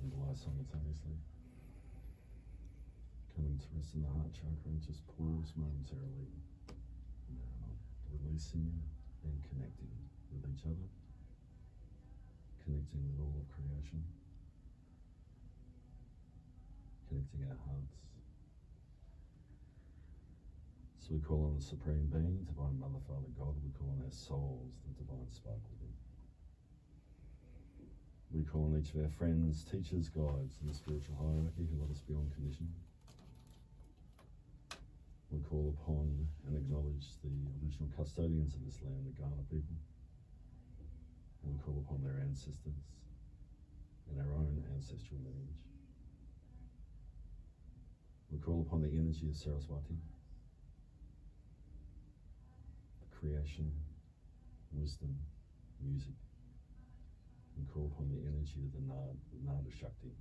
and below simultaneously. Coming to rest in the heart chakra, just pause momentarily now, releasing and connecting with each other, connecting with all of creation, connecting our hearts. So we call on the Supreme Being, Divine Mother, Father, God. We call on our souls, the divine spark within. We call on each of our friends, teachers, guides in the spiritual hierarchy who love us beyond condition. We call upon and acknowledge the original custodians of this land, the Ghana people. And we call upon their ancestors and our own ancestral lineage. We call upon the energy of Saraswati, creation, wisdom, music. We call upon the energy of the Nada Shakti.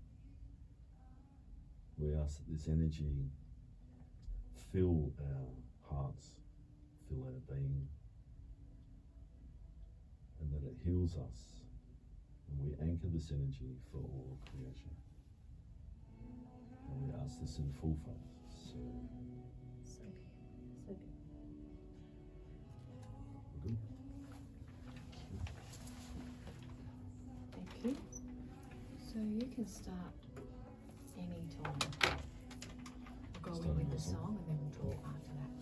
We ask that this energy fill our hearts, fill our being, and that it heals us. And we anchor this energy for all of creation. And we ask this in full faith. So good. Good. Thank you. So you can start any time. We'll go in with the song and then we'll talk after that.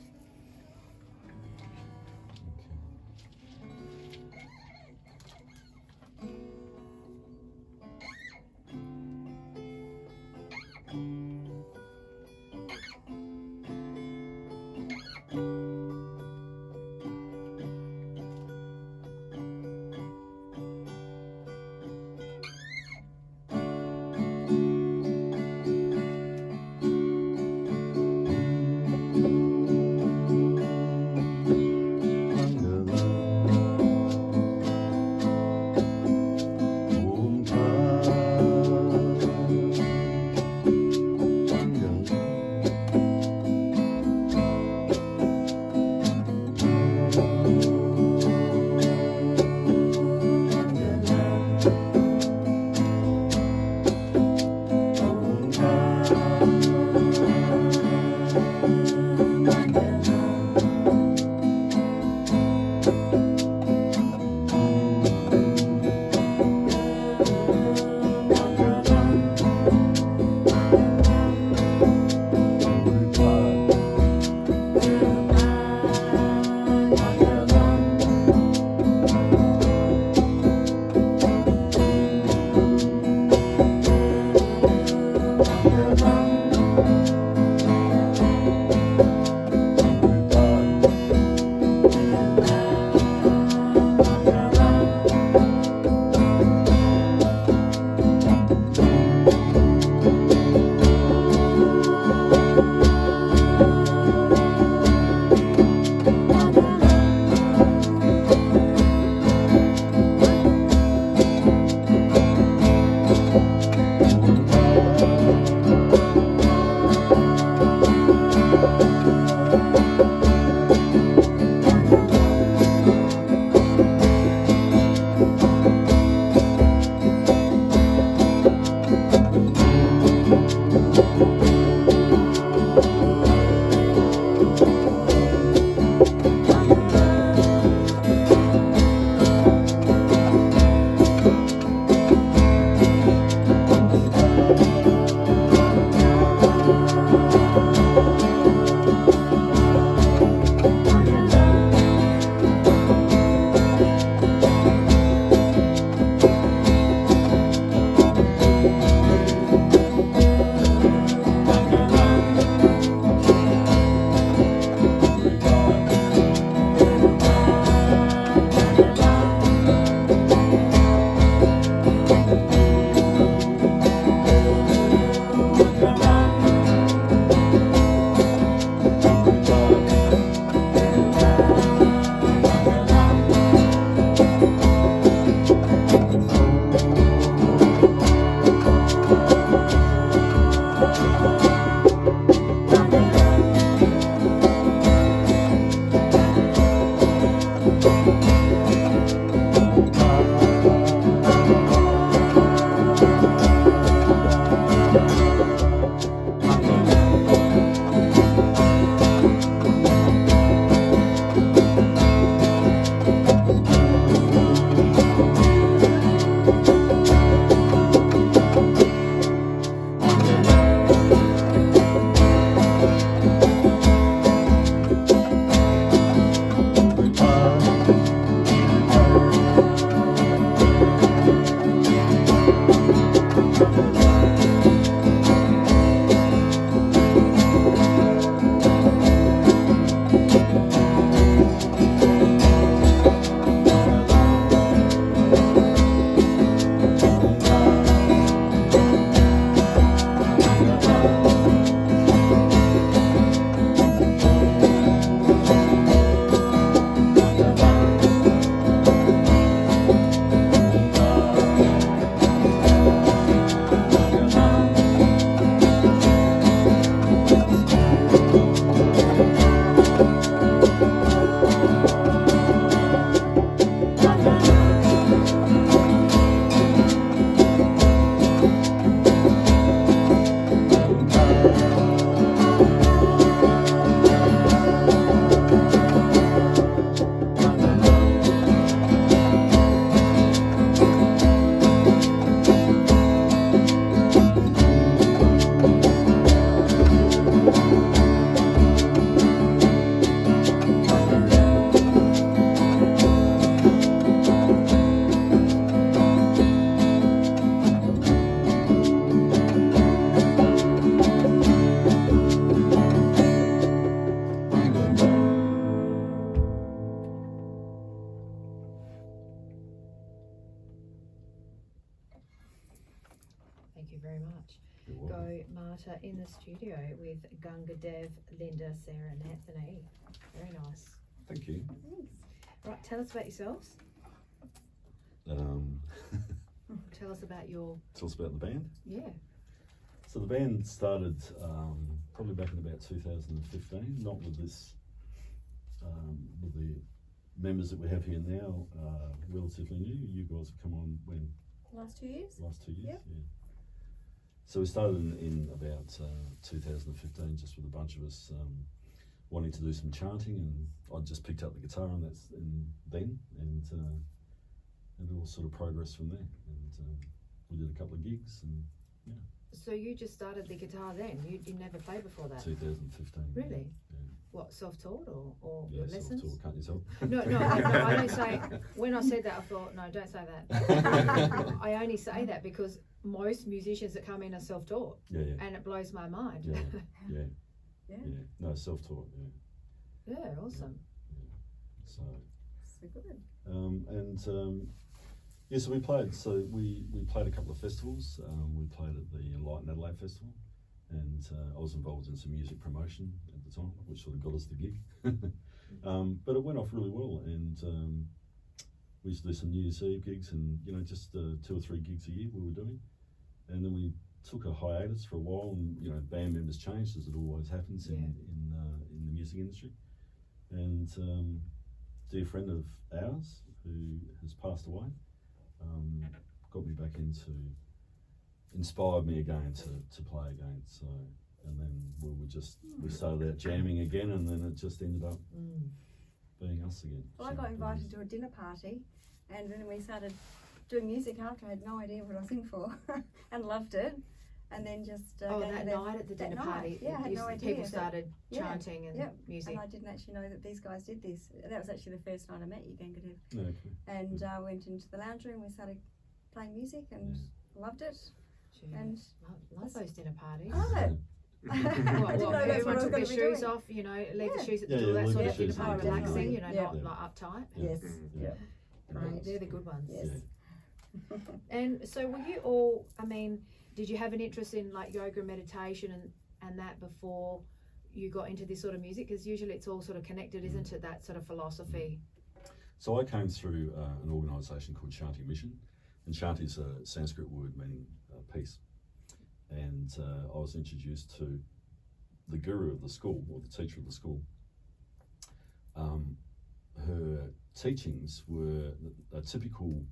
very much. You're welcome. Go Marta in the studio with Gunga Dev, Linda, Sarah and Anthony. Very nice. Thank you. Thanks. Right, tell us about yourselves. Tell us about your... Tell us about the band. Yeah. So the band started probably back in about 2015, not with this, with the members that we have here now, relatively new. You guys have come on when? Last 2 years? Last 2 years, Yep. yeah. So we started in about 2015, just with a bunch of us wanting to do some chanting, and I just picked up the guitar, and it all sort of progressed from there. And we did a couple of gigs, and yeah. So you just started the guitar then? You never played before that? 2015. Really? Yeah. What, self-taught or Yeah, lessons? self-taught, can't you tell? No, I don't say, when I said that I thought, no, don't say that. I only say that because most musicians that come in are self-taught. Yeah. And it blows my mind. Yeah. Yeah. No, self-taught, yeah. Yeah, awesome. So, So good. so we played. So we played a couple of festivals. We played at the Enlighten Adelaide Festival, and I was involved in some music promotion at the time, which sort of got us the gig. But it went off really well, and we used to do some New Year's Eve gigs, and just 2 or 3 gigs a year we were doing, and then we took a hiatus for a while, and band members changed, as it always happens in the music industry. And a dear friend of ours who has passed away got me back inspired me again to play again. So, and then we started out jamming again, and then it just ended up being us again. Well, I got invited to a dinner party, and then we started doing music after. I had no idea what I was in for, and loved it. And then just that night at the dinner party, yeah, I had no idea. People started chanting and music. And I didn't actually know that these guys did this. That was actually the first night I met you, Gangadev. Okay. And I went into the lounge room. We started playing music and loved it. Jeez. And love those dinner parties. love it. What, I didn't know that's what I everyone was took going their to be shoes doing. off, leave the shoes at the Yeah, door, that leave sort the of dinner shoes at party, the door. relaxing, Yeah. not uptight. Yes. Yeah. Right, they're the good ones. Yes. And so were you all, did you have an interest in like yoga and meditation and that before you got into this sort of music? Because usually it's all sort of connected, isn't it, that sort of philosophy? So I came through an organisation called Shanti Mission, and Shanti is a Sanskrit word meaning peace. And I was introduced to the guru of the school, or the teacher of the school. Her teachings were a typical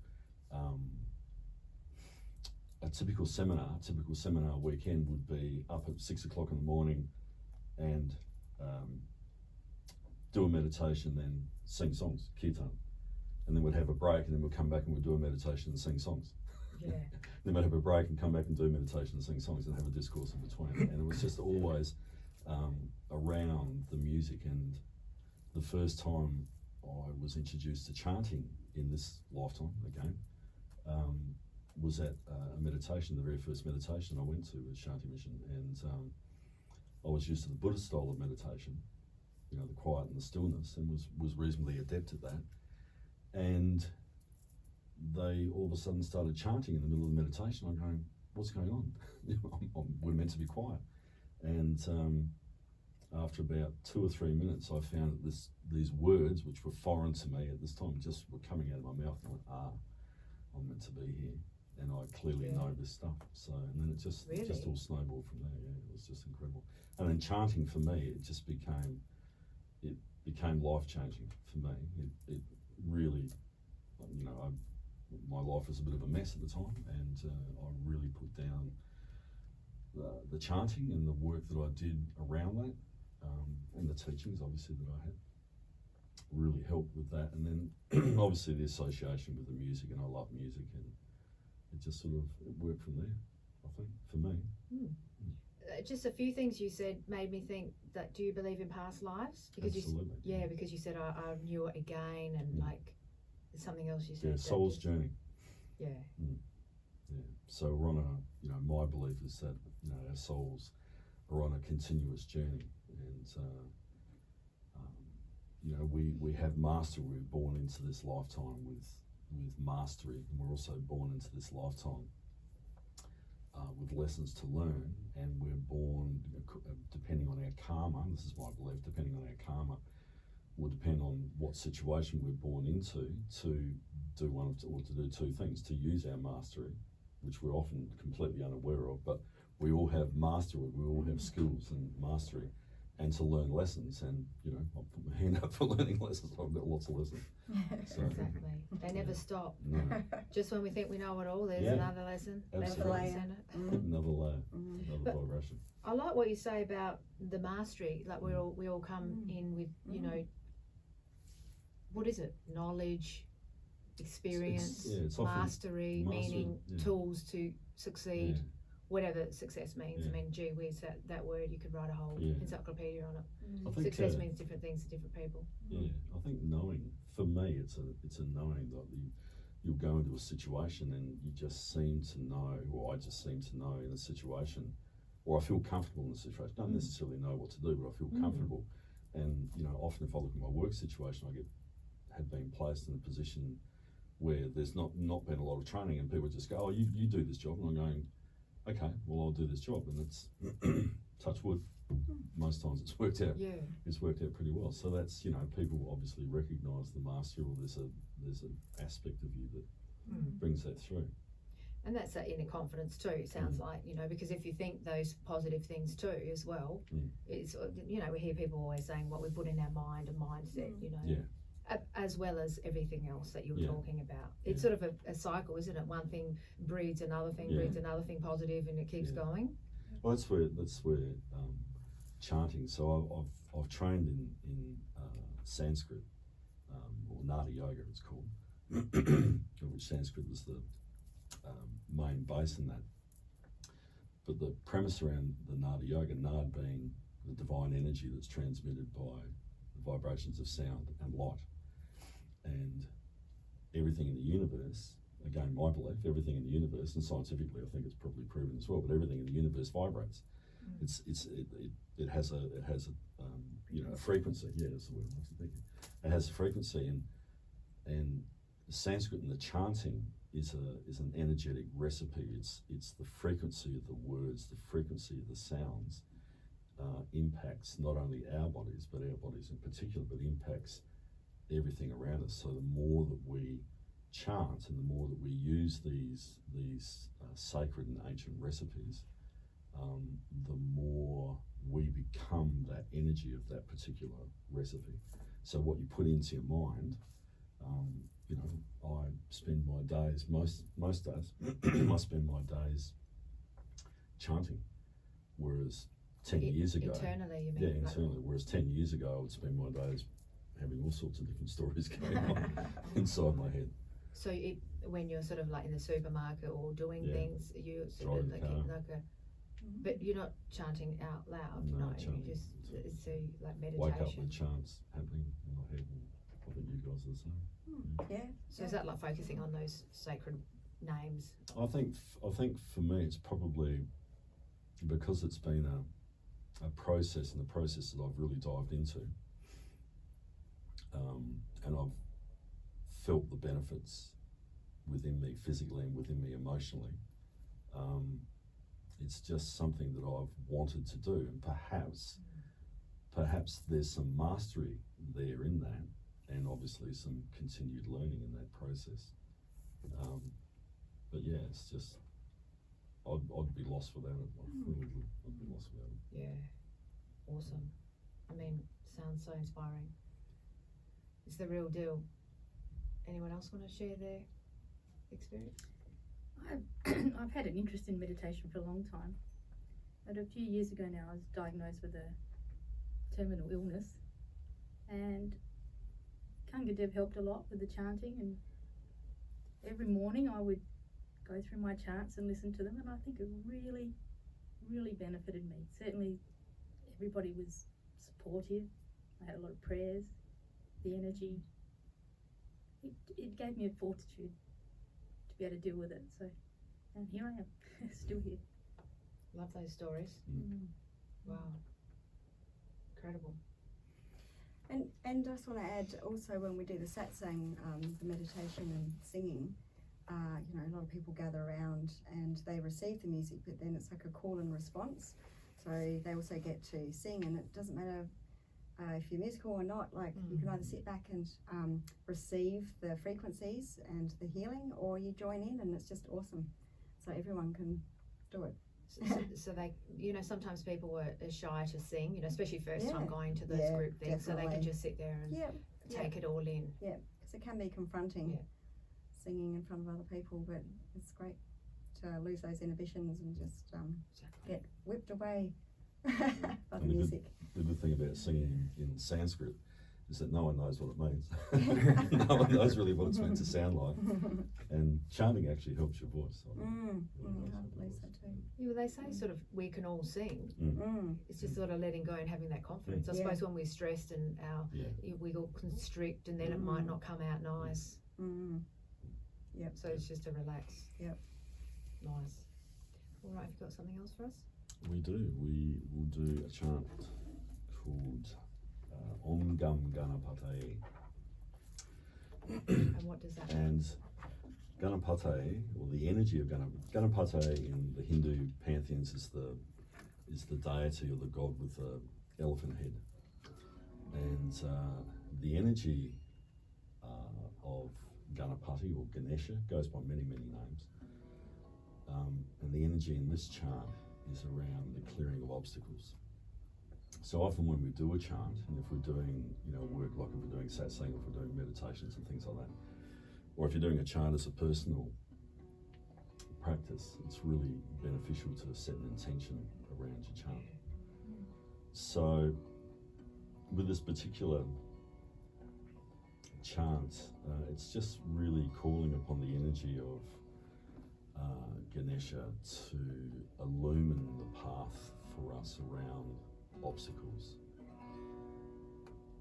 seminar weekend would be up at 6 o'clock in the morning and do a meditation, then sing songs, kirtan. And then we'd have a break, and then we'd come back and we'd do a meditation and sing songs. Yeah. Then we'd have a break and come back and do meditation and sing songs and have a discourse in between. And it was just always around the music. And the first time I was introduced to chanting in this lifetime again was at a meditation, the very first meditation I went to with Shanti Mission. And I was used to the Buddhist style of meditation, the quiet and the stillness, and was reasonably adept at that. And they all of a sudden started chanting in the middle of the meditation. I'm going, what's going on? We're meant to be quiet. And after about 2 or 3 minutes, I found that these words, which were foreign to me at this time, just were coming out of my mouth. And I went, I'm meant to be here, and I clearly know this stuff. So, and then it just all snowballed from there. Yeah, it was just incredible. And then chanting for me, it just became life changing for me. It really, my life was a bit of a mess at the time, and I really put down the chanting and the work that I did around that, and the teachings obviously that I had really helped with that. And then obviously the association with the music, and I love music, and it just sort of worked from there, I think, for me. Just a few things you said made me think that, do you believe in past lives? Because Absolutely. Because you said I knew it again, and like there's something else you said. Yeah, soul's journey. Yeah. Yeah. So we're on my belief is that our souls are on a continuous journey, and we have mastery. We're born into this lifetime with mastery, and we're also born into this lifetime with lessons to learn, and we're born depending on our karma. This is my belief. Depending on our karma, will depend on what situation we're born into to do to do two things: to use our mastery, which we're often completely unaware of, but we all have mastery. We all have skills and mastery, and to learn lessons. And I'll put my hand up for learning lessons. I've got lots of lessons. So, Exactly. They never stop. no, Just when we think we know it all, there's Yeah. another lesson. Absolutely. Left, right, and centre. another layer, another vibration. I like what you say about the mastery. Like we all come in with what is it? Knowledge, experience, it's often mastery, meaning yeah. tools to succeed. Yeah. Whatever success means. Yeah. I mean, gee whiz, that word, you could write a whole Yeah. encyclopedia on it. I think Success means different things to different people. Yeah, I think knowing, for me, it's a knowing that you'll go into a situation and you just seem to know, or I just seem to know in a situation, or I feel comfortable in the situation. Don't necessarily know what to do, but I feel comfortable. And often if I look at my work situation, have been placed in a position where there's not been a lot of training, and people just go, "Oh, you do this job," and I'm going, "Okay, well I'll do this job," and it's touch wood. Most times it's worked out. Yeah. It's worked out pretty well. So that's people obviously recognise the mastery, or there's an aspect of you that brings that through. And that's that inner confidence too, it sounds like, because if you think those positive things too as well, it's, we hear people always saying what we put in our mind and mindset, Yeah. as well as everything else that you were Yeah. talking about. It's sort of a cycle, isn't it? One thing breeds another thing, breeds another thing positive, and it keeps going. Well, that's where chanting. So I've trained in Sanskrit, or Nada Yoga it's called, which Sanskrit was the main base in that. But the premise around the Nada Yoga, Nad being the divine energy that's transmitted by the vibrations of sound and light, and everything in the universe. Again, my belief, everything in the universe, and scientifically, I think it's probably proven as well. But everything in the universe vibrates. It has a frequency. Yeah, that's the word I was thinking. It has a frequency, and the Sanskrit and the chanting is an energetic recipe. It's the frequency of the words, the frequency of the sounds impacts not only our bodies, but our bodies in particular, but impacts everything around us. So the more that we chant and the more that we use these sacred and ancient recipes, the more we become that energy of that particular recipe. So what you put into your mind, I spend my days, most days, I spend my days chanting, whereas 10 years ago... Internally, you mean? Yeah, internally. Whereas 10 years ago, I would spend my days having all sorts of different stories going on inside my head. So when you're sort of like in the supermarket or doing things, you sort of like, but you're not chanting out loud. No, You chanting. just it's like meditation. Wake up with chants happening in my head, and I think you guys are the same. Yeah. So is that like focusing on those sacred names? I think for me, it's probably because it's been a process, and the process that I've really dived into, and I've felt the benefits within me physically and within me emotionally. It's just something that I've wanted to do, and perhaps there's some mastery there in that, and obviously some continued learning in that process. But yeah, it's just I'd be lost without it. I'd be lost without it. Yeah, awesome. I mean, sounds so inspiring. It's the real deal. Anyone else want to share their experience? I've had an interest in meditation for a long time, but a few years ago now I was diagnosed with a terminal illness, and Kanga Dev helped a lot with the chanting, and every morning I would go through my chants and listen to them, and I think it really, really benefited me. Certainly everybody was supportive. I had a lot of prayers, the energy. It gave me a fortitude to be able to deal with it. So, and here I am, still here. Love those stories. Wow, incredible. And I just want to add also, when we do the satsang, the meditation and singing, a lot of people gather around and they receive the music, but then it's like a call and response. So they also get to sing, and it doesn't matter if you're musical or not. Like you can either sit back and receive the frequencies and the healing, or you join in, and it's just awesome. So everyone can do it. So they, sometimes people are shy to sing, especially first time going to those Yeah, group things, so they can definitely. just sit there and take it all in. Yeah, because it can be confronting singing in front of other people, but it's great to lose those inhibitions and just get whipped away by the And music. The good thing about singing in Sanskrit is that no one knows what it means. No one knows really what it's meant to sound like. And chanting actually helps your voice. I believe so too. Yeah, well, they say sort of we can all sing. It's just sort of letting go and having that confidence. I suppose when we're stressed and we all constrict, and then it might not come out nice. Yep. So it's just to relax. Yep. Nice. All right, have you got something else for us? We do. We will do a chant called Om Gam Ganapataye. And what does that mean? And Ganapataye, or the energy of Ganapataye in the Hindu pantheons is the deity or the god with the elephant head. And the energy of Ganapati or Ganesha goes by many, many names. And the energy in this chant is around the clearing of obstacles. So often when we do a chant, and if we're doing, work like if we're doing satsang, if we're doing meditations and things like that, or if you're doing a chant as a personal practice, it's really beneficial to set an intention around your chant. So with this particular chant, it's just really calling upon the energy of Ganesha to illumine the path for us around obstacles.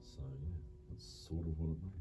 So that's sort of what it means.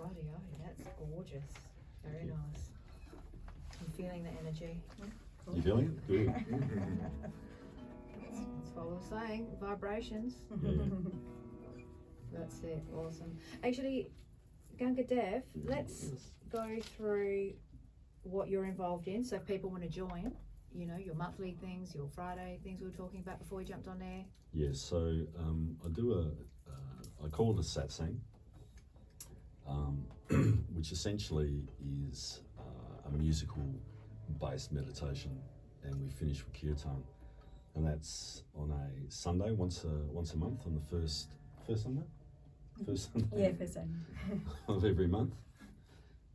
Rightio, that's gorgeous. Very nice. I'm feeling the energy. You feeling it? Good. That's what I was saying. Vibrations. Yeah. That's it. Awesome. Actually, Gunga Dev, let's go through what you're involved in. So if people want to join, you know, your monthly things, your Friday things we were talking about before we jumped on there. Yeah, so I do I call it a satsang, which essentially is a musical-based meditation, and we finish with kirtan, and that's on a Sunday, once a month, on the first Sunday? First Sunday? Yeah, first Sunday. Of every month,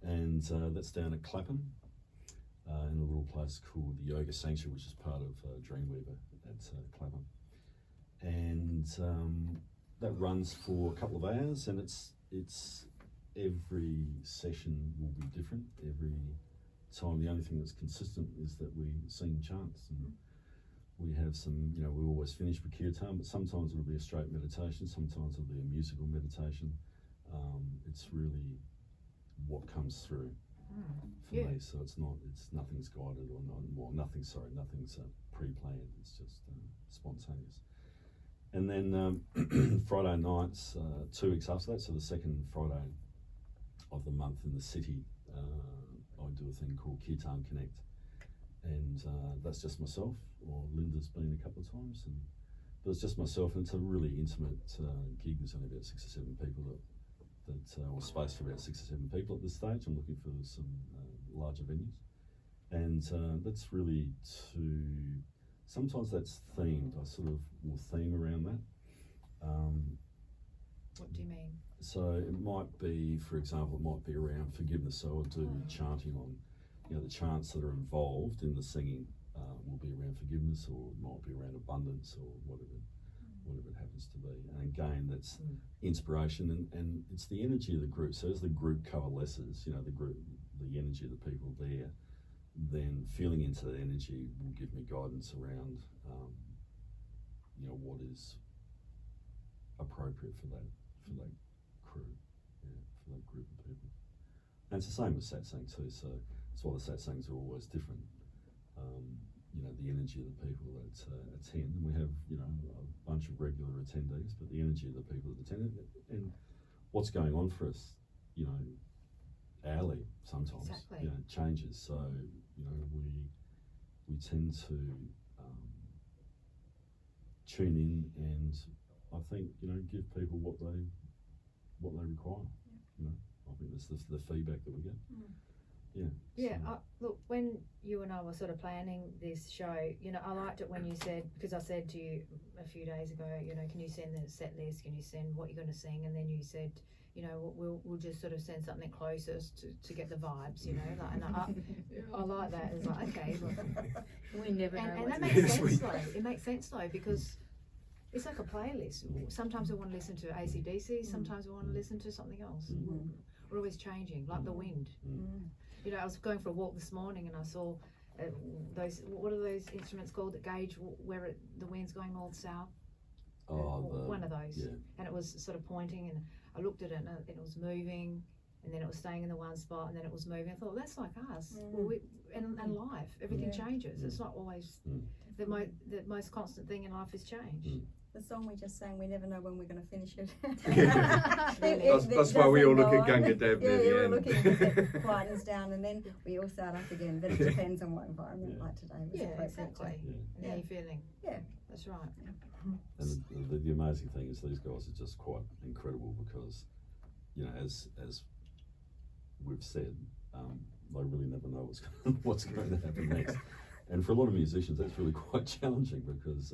and that's down at Clapham, in a little place called the Yoga Sanctuary, which is part of Dreamweaver at Clapham. And that runs for a couple of hours, and it's every session will be different every time. The only thing that's consistent is that we sing chants, and we have some, you know, we always finish with kirtan, but sometimes it'll be a straight meditation, sometimes it'll be a musical meditation. It's really what comes through for me. So nothing's guided or nothing's pre-planned. It's just spontaneous. And then Friday nights, 2 weeks after that, so the second Friday of the month in the city, I do a thing called Kirtan Connect, and that's just myself, or Linda's been a couple of times, but it's just myself, and it's a really intimate gig. There's only about 6 or 7 people or space for about 6 or 7 people at this stage. I'm looking for some larger venues, and that's really sometimes that's themed. I sort of will theme around that. What do you mean? So it might be, for example, it might be around forgiveness. So I'll do chanting on, you know, the chants that are involved in the singing will be around forgiveness, or it might be around abundance, or whatever it happens to be. And again, that's inspiration, and it's the energy of the group. So as the group coalesces, you know, the energy of the people there, then feeling into that energy will give me guidance around, you know, what is appropriate for that crew, for that group of people. And it's the same with satsang too. So that's why the satsangs are always different. You know, the energy of the people that attend, and we have, you know, a bunch of regular attendees, but the energy of the people that attend, and what's going on for us, you know, hourly sometimes, you know, changes. So, you know, we tend to tune in, and I think, you know, give people what they require. You know, I think that's the feedback that we get. Yeah. So. Look, when you and I were sort of planning this show, you know, I liked it when you said, because I said to you a few days ago, you know, can you send the set list? Can you send what you're going to sing? And then you said, you know, we'll just sort of send something closest to get the vibes, you know. Like, and I like that. It's like, okay, look. We never know. And that makes sense though. It makes sense though, because it's like a playlist. Sometimes we want to listen to AC/DC. Sometimes we want to listen to something else. We're always changing, like the wind. You know, I was going for a walk this morning, and I saw those. What are those instruments called that gauge where the wind's going north south? One of those. Yeah. And it was sort of pointing, and I looked at it, and it was moving, and then it was staying in the one spot, and then it was moving. I thought, that's like us. Well, and life, everything changes. It's not always the most constant thing in life is change. The song we just sang, we never know when we're going to finish it. That's why we all look at going. Ganga Dev near Yeah, the we're end. looking at it quietens down, and then we all start up again. But it depends on what environment, Yeah. like today, was Yeah, appropriate. exactly. Yeah. And how you feeling? Yeah. That's right. And the amazing thing is these guys are just quite incredible because, you know, as we've said, they really never know what's going to happen next. And for a lot of musicians, that's really quite challenging because,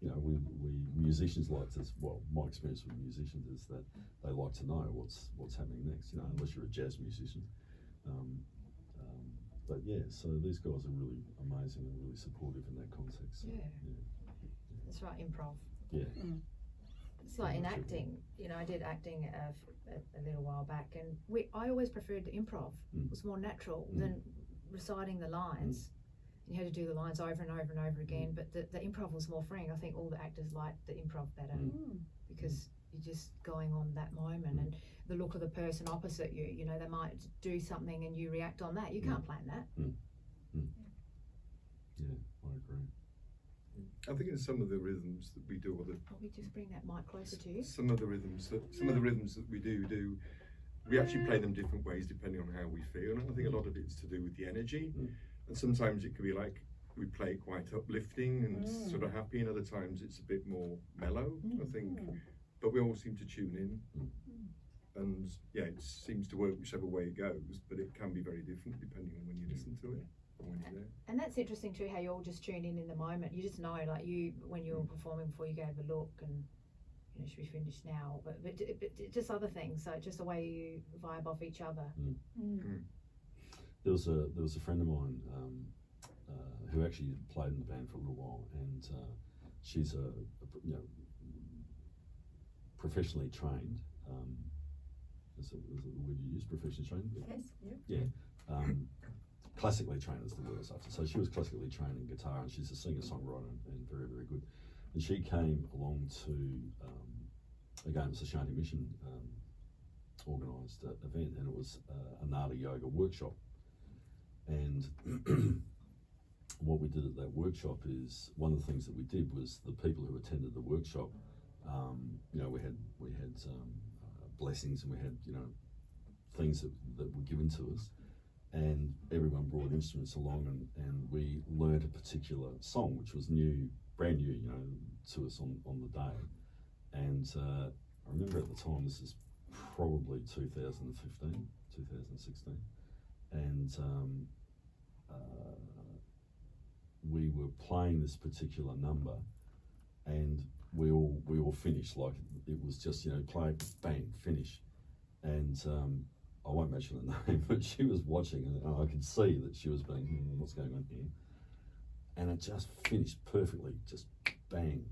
you know, we musicians like to, well, my experience with musicians is that they like to know what's happening next, you know, unless you're a jazz musician. But yeah, so these guys are really amazing and really supportive in that context. So, Yeah. yeah. That's right, improv. Yeah. It's like in Yeah, sure. acting, you know, I did acting a little while back, and I always preferred the improv. Mm. It was more natural Mm. than reciting the lines. You had to do the lines over and over and over again, but the improv was more freeing. I think all the actors liked the improv better because you're just going on that moment and the look of the person opposite you, you know, they might do something and you react on that. You can't plan that. Yeah, I agree. I think in some of the rhythms that we do, or the Probably just bring that mic closer to you. some of the rhythms that we do, we actually play them different ways depending on how we feel. And I think a lot of it's to do with the energy. And sometimes it can be like we play it quite uplifting and sort of happy, and other times it's a bit more mellow, I think. But we all seem to tune in. And yeah, it seems to work whichever way it goes, but it can be very different depending on when you listen to it or when you're there. And that's interesting too, how you all just tune in the moment. You just know, like when you were performing before, you gave a look and, you know, should we finish now? But just other things, so just the way you vibe off each other. There was a friend of mine who actually played in the band for a little while, and she's a you know, professionally trained. Is it the word you use? Professionally trained? Yes. Yeah. Classically trained is the word I was after. So she was classically trained in guitar, and she's a singer-songwriter and very, very good. And she came along to, again, it was a Shanti Mission organised event, and it was a Nada yoga workshop. And what we did at that workshop is, one of the things that we did was the people who attended the workshop, you know, we had blessings, and we had, you know, things that were given to us, and everyone brought instruments along, and we learned a particular song which was brand new, you know, to us on the day. And I remember at the time, this is probably 2015, 2016, and we were playing this particular number, and we all finished, like it was just, you know, play, bang, finish. And I won't mention the name, but she was watching, and I could see that she was being, what's going on here? And it just finished perfectly, just bang.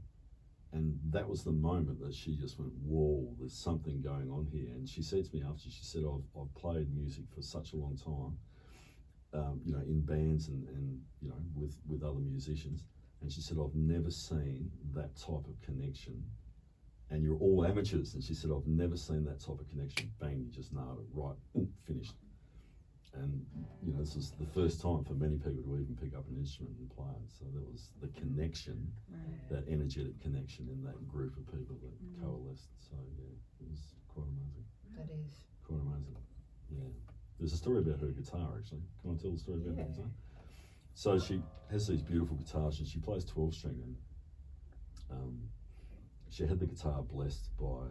And that was the moment that she just went, whoa, there's something going on here. And she said to me after, she said, I've played music for such a long time, you know, in bands and you know, with other musicians. And she said, I've never seen that type of connection. And you're all amateurs. And she said, I've never seen that type of connection. Bang, you just nailed it, right, finished. And, you know, this is the first time for many people to even pick up an instrument and play it. So there was the connection, that energetic connection in that group of people that coalesced. So yeah, it was quite amazing. That is. Quite amazing. Yeah. There's a story about her guitar, actually. Can I tell the story about her guitar? So she has these beautiful guitars, and she plays 12-string, and she had the guitar blessed by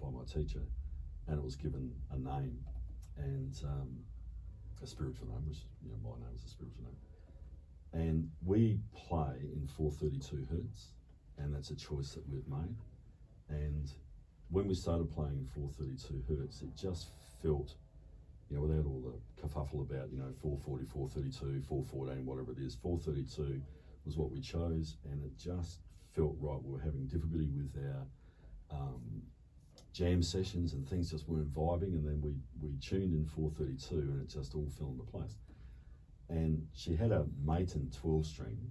my teacher, and it was given a name, and a spiritual name, which, you know, my name is a spiritual name. And we play in 432 hertz, and that's a choice that we've made. And when we started playing in 432 hertz, it just felt, you know, without all the kerfuffle about, you know, 440, 432, 414, whatever it is, 432 was what we chose, and it just felt right. We were having difficulty with our jam sessions, and things just weren't vibing, and then we tuned in 432, and it just all fell into place. And she had a Maton 12-string,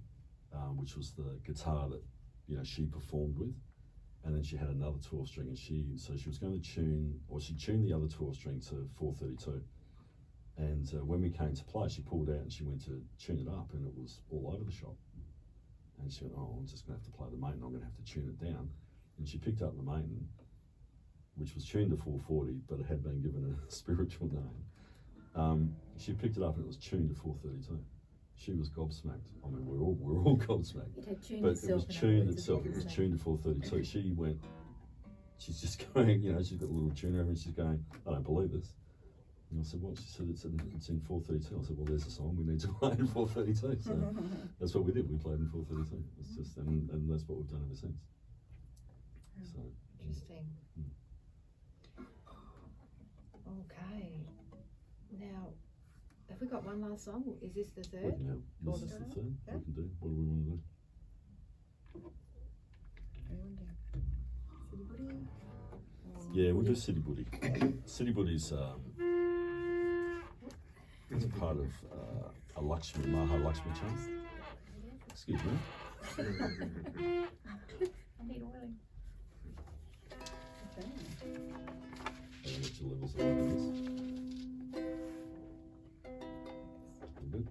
which was the guitar that, you know, she performed with, and then she had another 12-string, and she was going to tune, or she tuned the other 12-string to 432. And when we came to play, she pulled out and she went to tune it up, and it was all over the shop. And she went, oh, I'm just going to have to play the Maton, I'm going to have to tune it down. And she picked up the Maton, which was tuned to 440, but it had been given a spiritual name. She picked it up and it was tuned to 432. She was gobsmacked. I mean, we're all gobsmacked. It had tuned But itself. it was in other tuned words, itself. is It was what tuned to 432. She went. She's just going. You know, she's got a little tuner and she's going. I don't believe this. And I said, what? She said, it's in 432. I said, well, there's a song we need to play in 432. So that's what we did. We played in 432. It's just, and that's what we've done ever since. So Interesting. Okay. Now, have we got one last song? Is this the we third? can have. Or This is the the third. Yeah. We can do. What do we want to do? City Booty? Yeah, we'll do City Booty. City Booty's it's part of a Lakshmi, Maha Lakshmi chant. Excuse me. I need oiling. Okay. I don't know what your levels are like this. Good.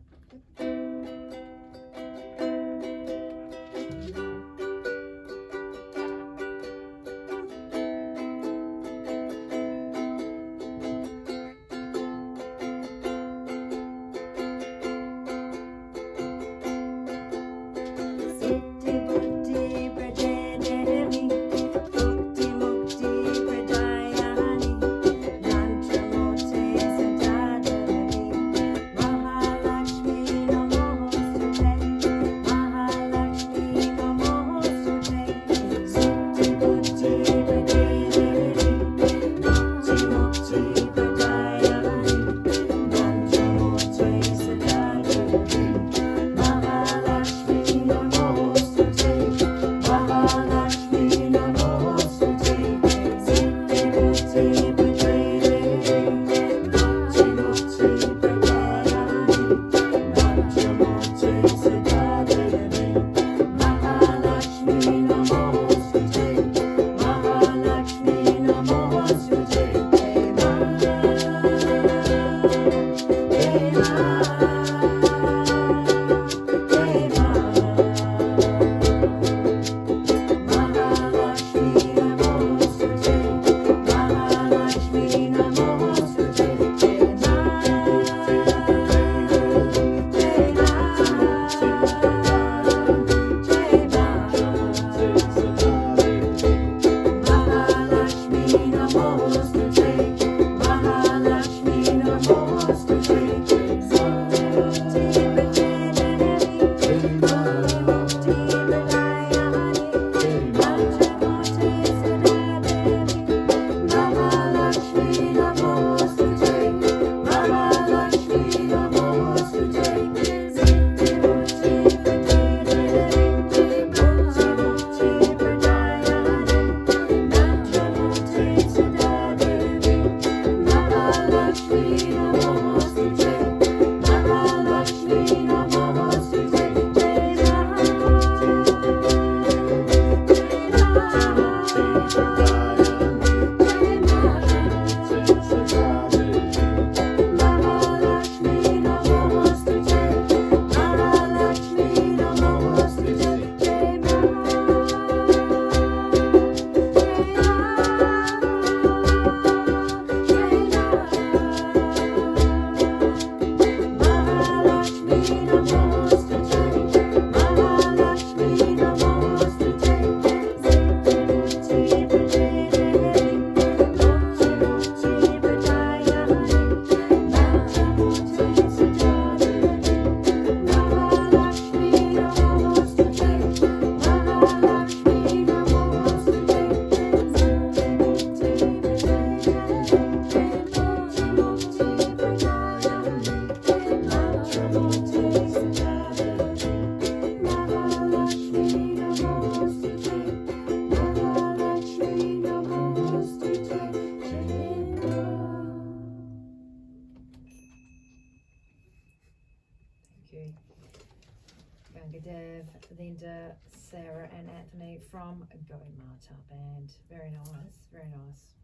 Dev, Linda, Sarah and Anthony from Go Mata Band. Very nice, very nice.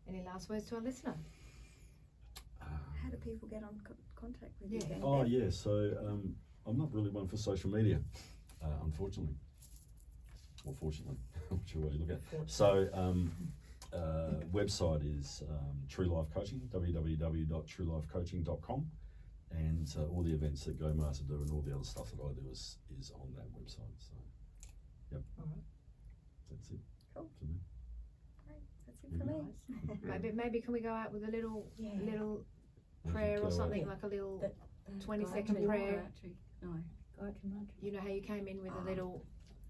Any last words to our listener? How do people get on contact with you? Yeah. then? Oh yeah, so I'm not really one for social media, unfortunately. Or fortunately, whichever way you look at it. So website is True Life Coaching, www.truelifecoaching.com, and all the events that Go Master do and all the other stuff that I do is on that website. So, yep. All right. That's it. Cool. For me. Great, that's it for me. Maybe can we go out with a little Yeah. little We prayer could or go something, out. like a little, That- 20-second Gayatri, prayer. Gayatri. No. Gayatri mantra. you know how you came in with a little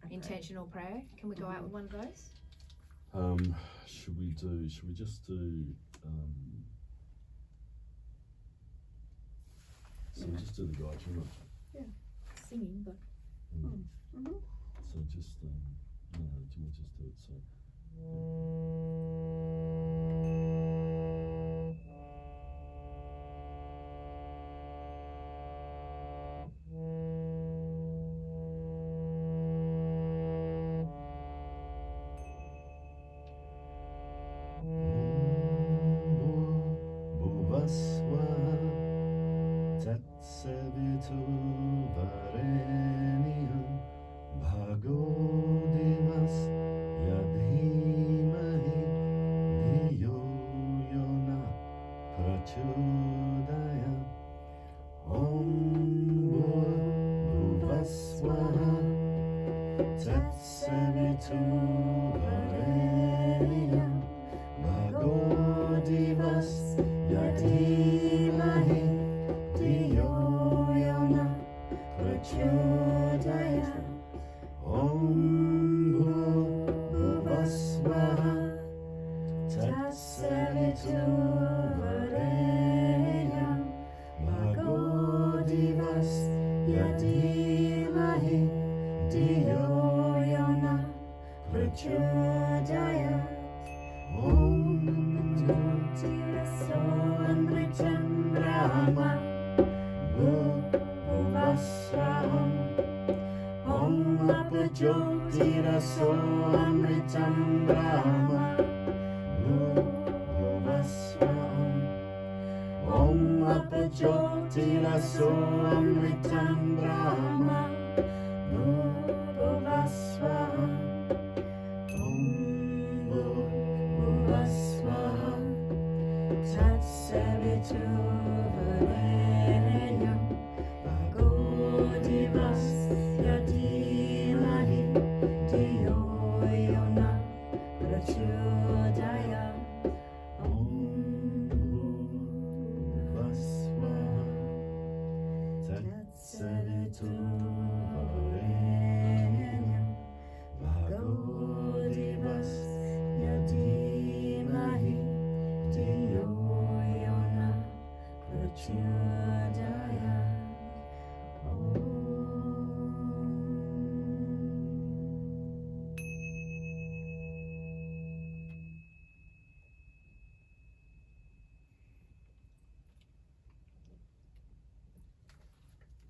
Okay. intentional prayer? Can we go out with one of those? Should we just do so we just do the Gayatri Mantra. Singing, but Mm-hmm. So just no, we'll just do it. So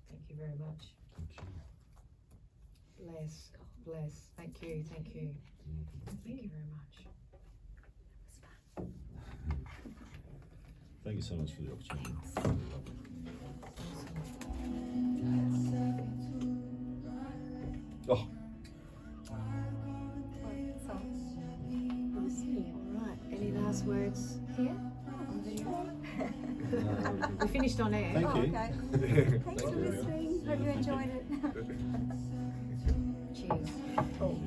Thank you very much. thank you. Bless. Thank you. Thank you very much. Thank you so much for the opportunity. Oh, All right. Any last words here? We finished on air. thank you. Okay. Thanks for listening. Hope you enjoyed it. Cheers. Cool.